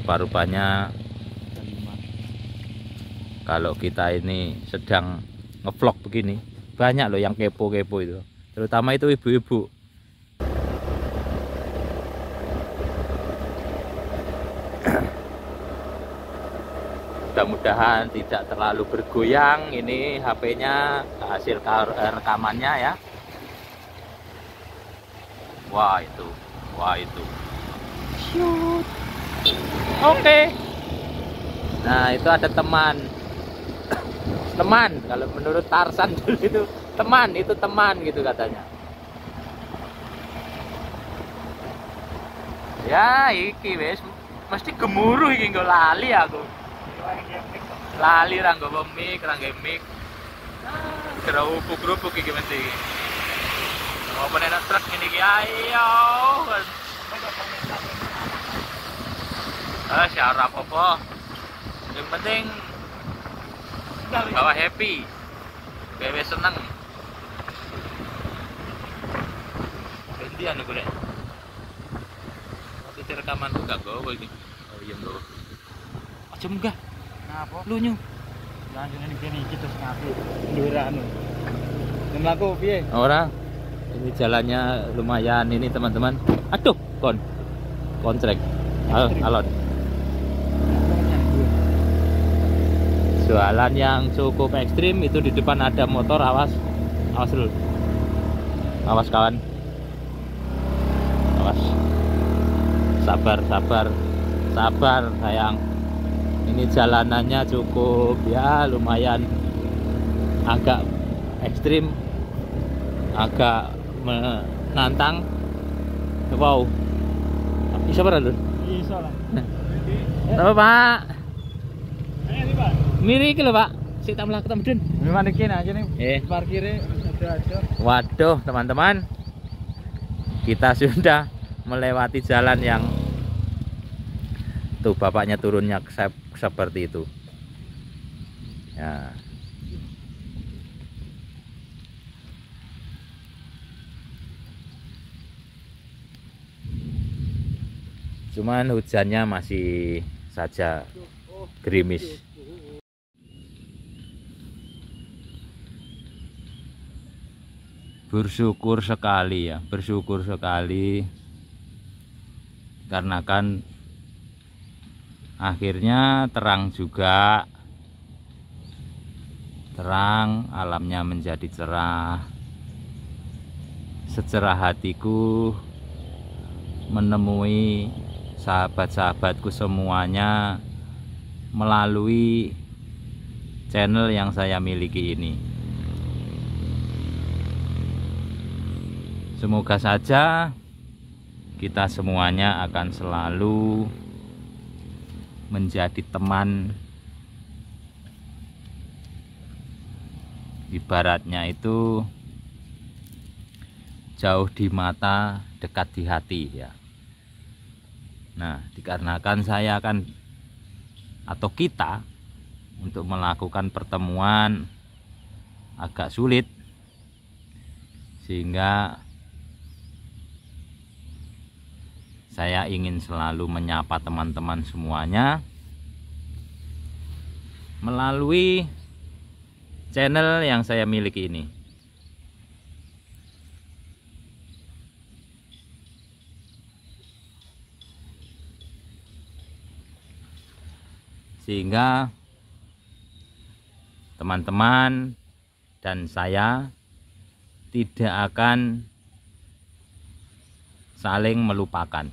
rupa-rupanya kalau kita ini sedang ngevlog begini, banyak loh yang kepo-kepo itu, terutama itu ibu-ibu. Mudah-mudahan tidak terlalu bergoyang ini HP-nya, hasil rekamannya ya. Wah itu shoot. Oke. Nah itu ada teman kalau menurut Tarsan dulu itu teman gitu katanya. Ya iki wes mesti gemuruh iki nggo lali aku. Lali ra nggawa mic, kira upuk-upuk iki mesti. Mau penenan truk ini iki ayo. Siapa apa? Yang penting bawa happy, gawe seneng. Gantian aku deh. Waktu rekaman tuh gak gawe iki. Oh iya gawe. Aja munggah. Napa? Lu nyu. Langsung ini kene iki terus ngapi. Ndura anu. Mlaku piye? Ora. Ini jalannya lumayan ini teman-teman. Aduh, kontrek. Alon. Jualan yang cukup ekstrim itu di depan ada motor, awas dulu, awas kawan, awas, sabar sayang, ini jalanannya cukup ya lumayan agak ekstrim, agak menantang. Wow, bisa berapa? Bisa lah. Apa Pak? Ayo nih Pak. Miri iki lho Pak, sik tak mlaku Mudun. Memang iki aja nih. Parkirnya ada. Waduh, teman-teman. Kita sudah melewati jalan yang tuh bapaknya turunnya seperti itu. Ya. Cuman hujannya masih saja gerimis. Bersyukur sekali ya, karena kan akhirnya terang juga, terang, alamnya menjadi cerah. Secerah hatiku menemui sahabat-sahabatku semuanya melalui channel yang saya miliki ini. Semoga saja kita semuanya akan selalu menjadi teman. Ibaratnya itu jauh di mata, dekat di hati ya. Nah, dikarenakan saya akan atau kita untuk melakukan pertemuan agak sulit, sehingga saya ingin selalu menyapa teman-teman semuanya melalui channel yang saya miliki ini. Sehingga teman-teman dan saya tidak akan saling melupakan.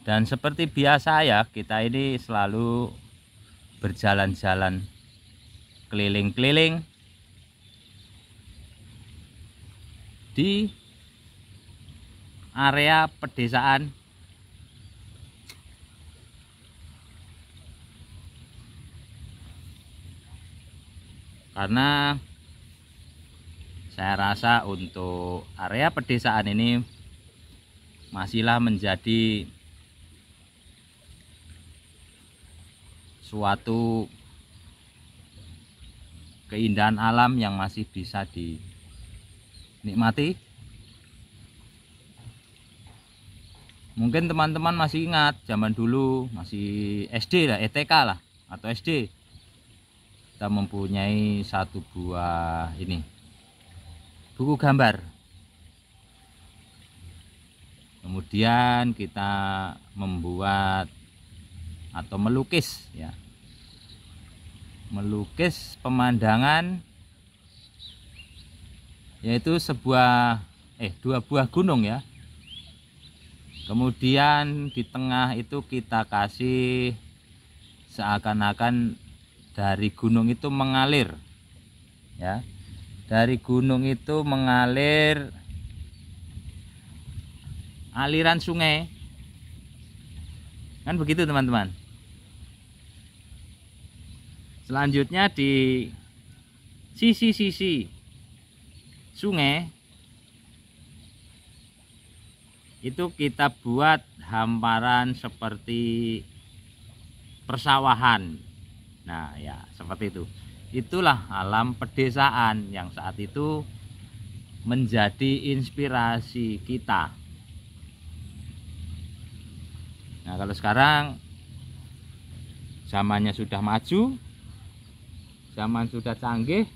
Dan seperti biasa ya, kita ini selalu berjalan-jalan keliling-keliling di area pedesaan. Karena saya rasa untuk area pedesaan ini masihlah menjadi suatu keindahan alam yang masih bisa dinikmati Mungkin teman-teman masih ingat zaman dulu, masih SD lah, TK lah atau SD, kita mempunyai satu buah ini buku gambar. Kemudian kita membuat atau melukis ya, melukis pemandangan, yaitu dua buah gunung ya. Kemudian di tengah itu kita kasih seakan-akan dari gunung itu mengalir ya, dari gunung itu mengalir aliran sungai, kan begitu teman-teman. Selanjutnya di sisi-sisi sungai itu kita buat hamparan seperti persawahan. Nah ya seperti itu. Itulah alam pedesaan yang saat itu menjadi inspirasi kita. Nah kalau sekarang zamannya sudah maju, zaman sudah canggih,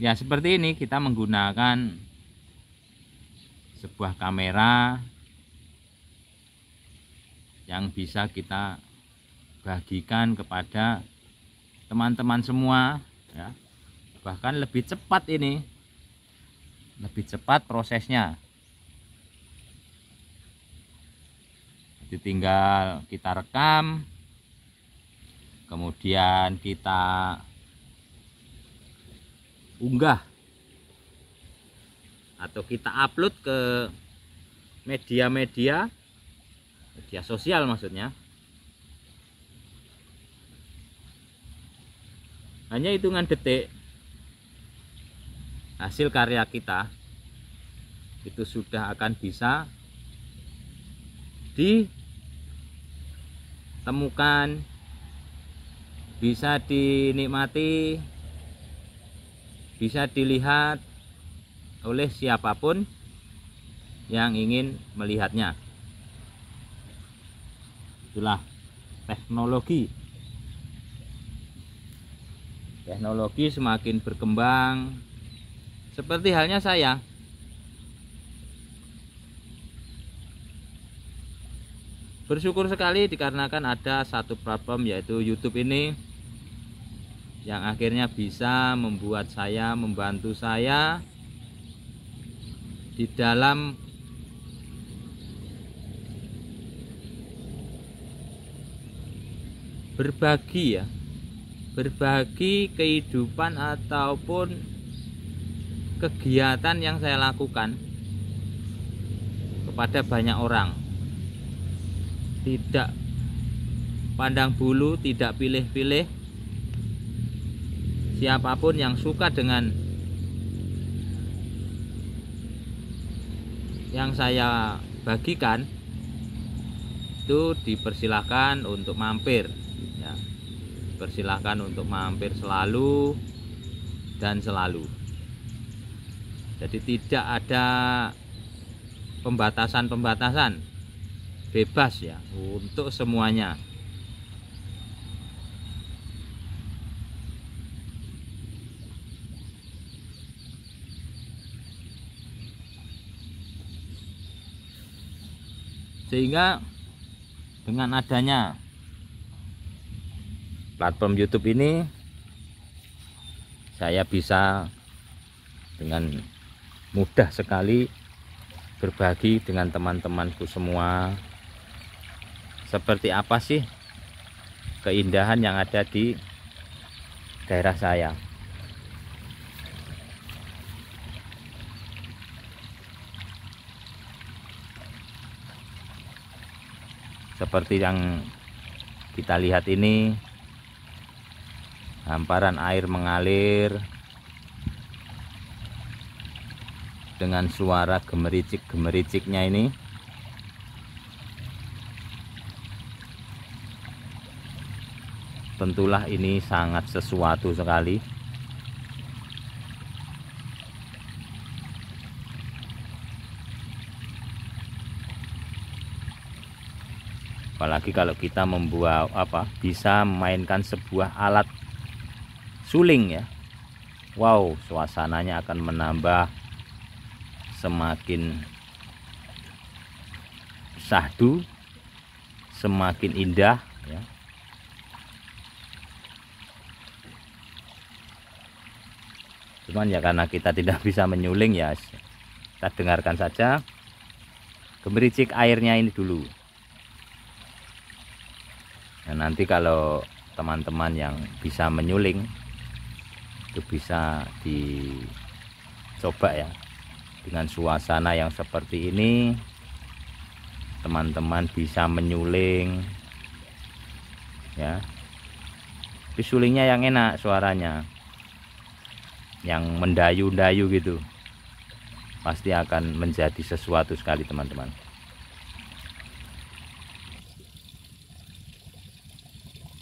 ya seperti ini, kita menggunakan sebuah kamera yang bisa kita bagikan kepada teman-teman semua ya. Bahkan lebih cepat ini, lebih cepat prosesnya. Jadi tinggal kita rekam, kemudian kita unggah atau kita upload ke media sosial maksudnya. Hanya hitungan detik hasil karya kita itu sudah akan bisa ditemukan, bisa dinikmati, bisa dilihat oleh siapapun yang ingin melihatnya. Itulah teknologi. Teknologi semakin berkembang, seperti halnya saya. Bersyukur sekali dikarenakan ada satu platform, yaitu YouTube ini, yang akhirnya bisa membuat saya, membantu saya di dalam berbagi ya, berbagi kehidupan ataupun kegiatan yang saya lakukan kepada banyak orang. Tidak pandang bulu, tidak pilih-pilih. Siapapun yang suka dengan yang saya bagikan itu dipersilahkan untuk mampir ya. Persilahkan untuk mampir selalu dan selalu. Jadi tidak ada pembatasan-pembatasan, bebas ya untuk semuanya. Sehingga dengan adanya platform YouTube ini, saya bisa dengan mudah sekali berbagi dengan teman-temanku semua. Seperti apa sih keindahan yang ada di daerah saya. Seperti yang kita lihat ini, hamparan air mengalir dengan suara gemericik-gemericiknya ini. Tentulah ini sangat sesuatu sekali. Apalagi kalau kita membuat bisa memainkan sebuah alat suling ya. Wow, suasananya akan menambah semakin syahdu, semakin indah ya. Cuman ya karena kita tidak bisa menyuling ya, kita dengarkan saja gemericik airnya ini dulu. Nah, nanti kalau teman-teman yang bisa menyuling itu bisa dicoba ya, dengan suasana yang seperti ini teman-teman bisa menyuling ya. Tapi sulingnya yang enak suaranya, yang mendayu-dayu gitu, pasti akan menjadi sesuatu sekali teman-teman.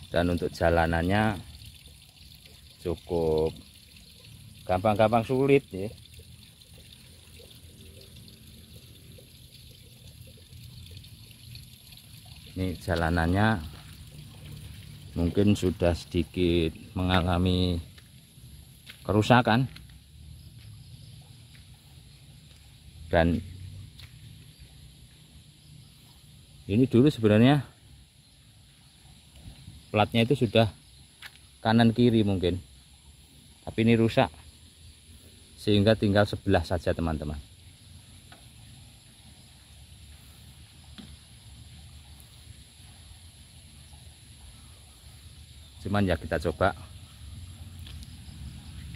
Dan untuk jalanannya cukup gampang-gampang sulit ya. Ini jalanannya mungkin sudah sedikit mengalami kerusakan, dan ini dulu sebenarnya platnya itu sudah kanan kiri mungkin, tapi ini rusak sehingga tinggal sebelah saja teman-teman. Cuman ya kita coba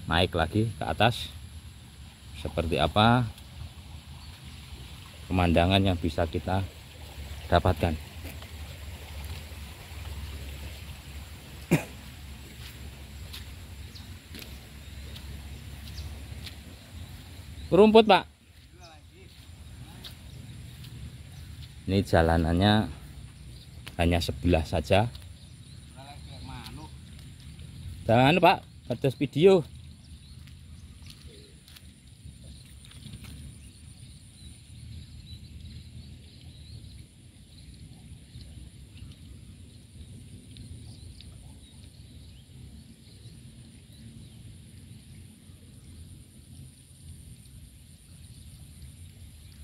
naik lagi ke atas, seperti apa pemandangan yang bisa kita dapatkan. Rumput Pak, ini jalanannya hanya sebelah saja. Jangan Pak, ada video.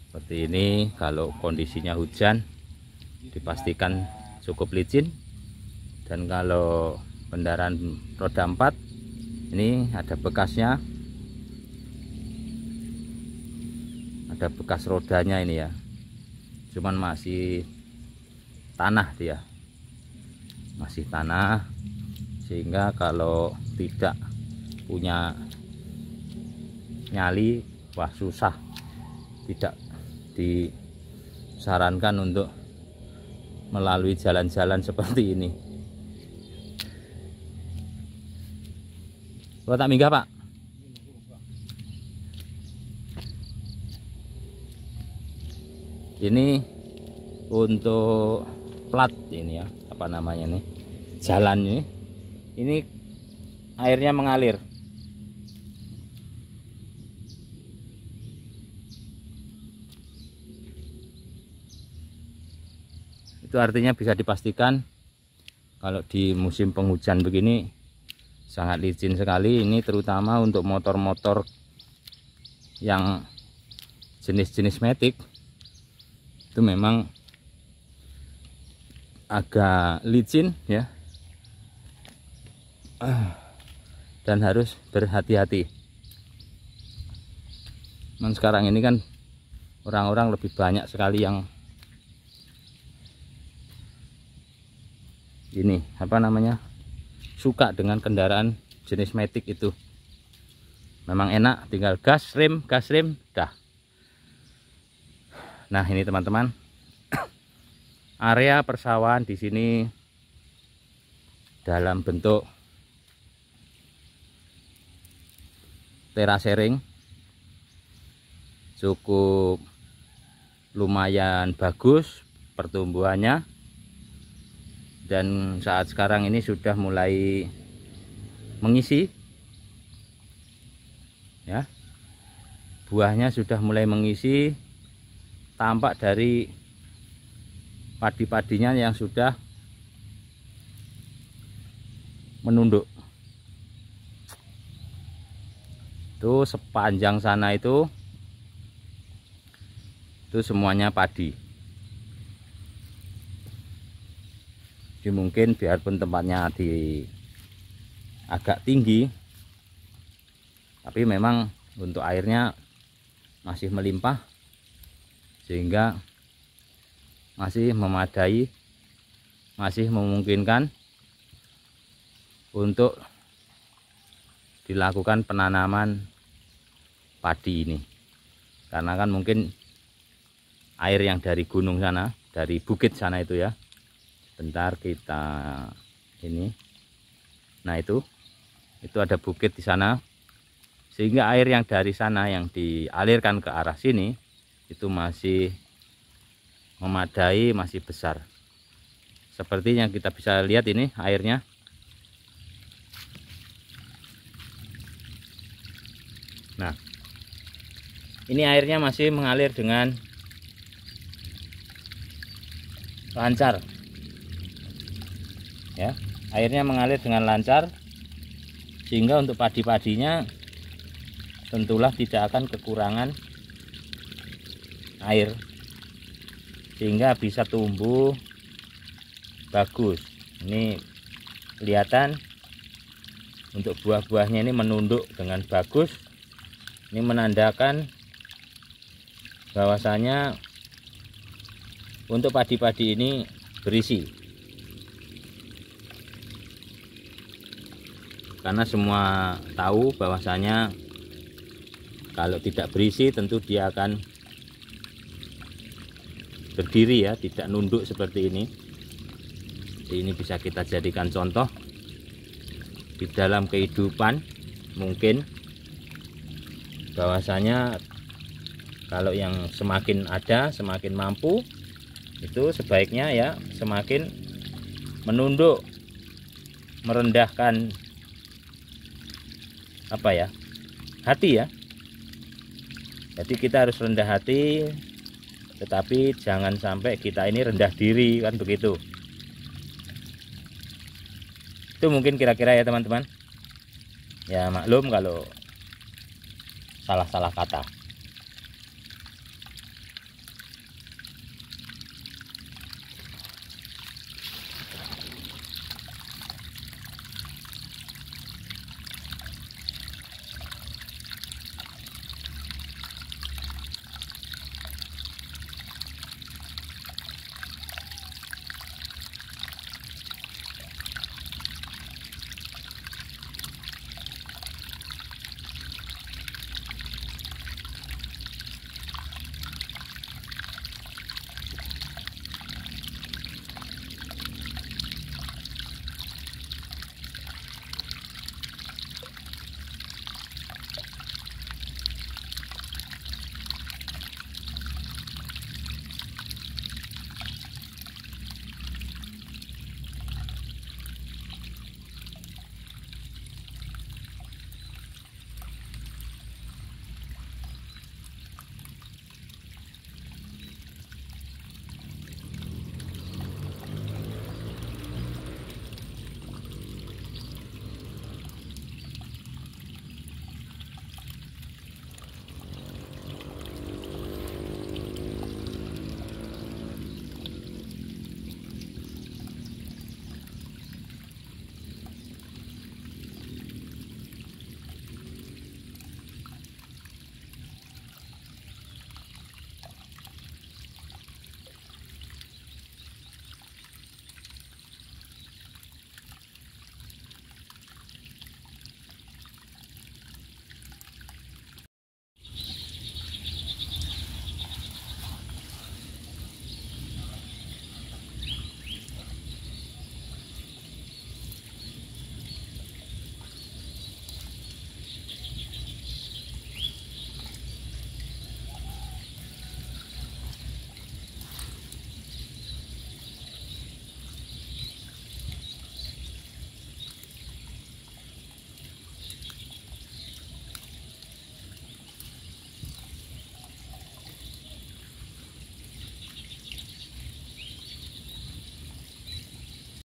Seperti ini, kalau kondisinya hujan dipastikan cukup licin. Dan kalau kendaraan roda 4 ini ada bekasnya, ada bekas rodanya ini ya, cuman masih tanah dia, masih tanah, sehingga kalau tidak punya nyali, wah susah, tidak disarankan untuk melalui jalan-jalan seperti ini. Kalau tak minggah Pak. Ini untuk plat ini ya, apa namanya nih, jalan ini airnya mengalir. Itu artinya bisa dipastikan kalau di musim penghujan begini sangat licin sekali. Ini terutama untuk motor-motor yang jenis-jenis matic itu memang agak licin ya, dan harus berhati-hati. Dan sekarang ini kan orang-orang lebih banyak sekali yang ini apa namanya, suka dengan kendaraan jenis matic itu. Memang enak, tinggal gas rem dah. Nah ini teman-teman, area persawahan di sini dalam bentuk terasering, cukup lumayan bagus pertumbuhannya. Dan saat sekarang ini sudah mulai mengisi ya, buahnya sudah mulai mengisi. Tampak dari padi-padinya yang sudah menunduk. Tuh sepanjang sana itu semuanya padi. Jadi mungkin biarpun tempatnya di agak tinggi, tapi memang untuk airnya masih melimpah, sehingga masih memadai, masih memungkinkan untuk dilakukan penanaman padi ini. Karena kan mungkin air yang dari gunung sana, dari bukit sana itu ya. Bentar kita ini. Nah, itu ada bukit di sana. Sehingga air yang dari sana yang dialirkan ke arah sini itu masih memadai, masih besar. Seperti yang kita bisa lihat ini airnya. Nah, ini airnya masih mengalir dengan lancar. Ya, airnya mengalir dengan lancar, sehingga untuk padi-padinya tentulah tidak akan kekurangan air, sehingga bisa tumbuh bagus. Ini kelihatan untuk buah-buahnya ini menunduk dengan bagus. Ini menandakan bahwasanya untuk padi-padi ini berisi. Karena semua tahu bahwasanya kalau tidak berisi tentu dia akan berdiri ya, tidak nunduk seperti ini. Ini bisa kita jadikan contoh di dalam kehidupan. Mungkin bahwasanya kalau yang semakin ada, semakin mampu, itu sebaiknya ya semakin menunduk, merendahkan hati ya. Jadi kita harus rendah hati, tetapi jangan sampai kita ini rendah diri, kan begitu. Itu mungkin kira-kira ya teman-teman. Ya maklum kalau salah-salah kata.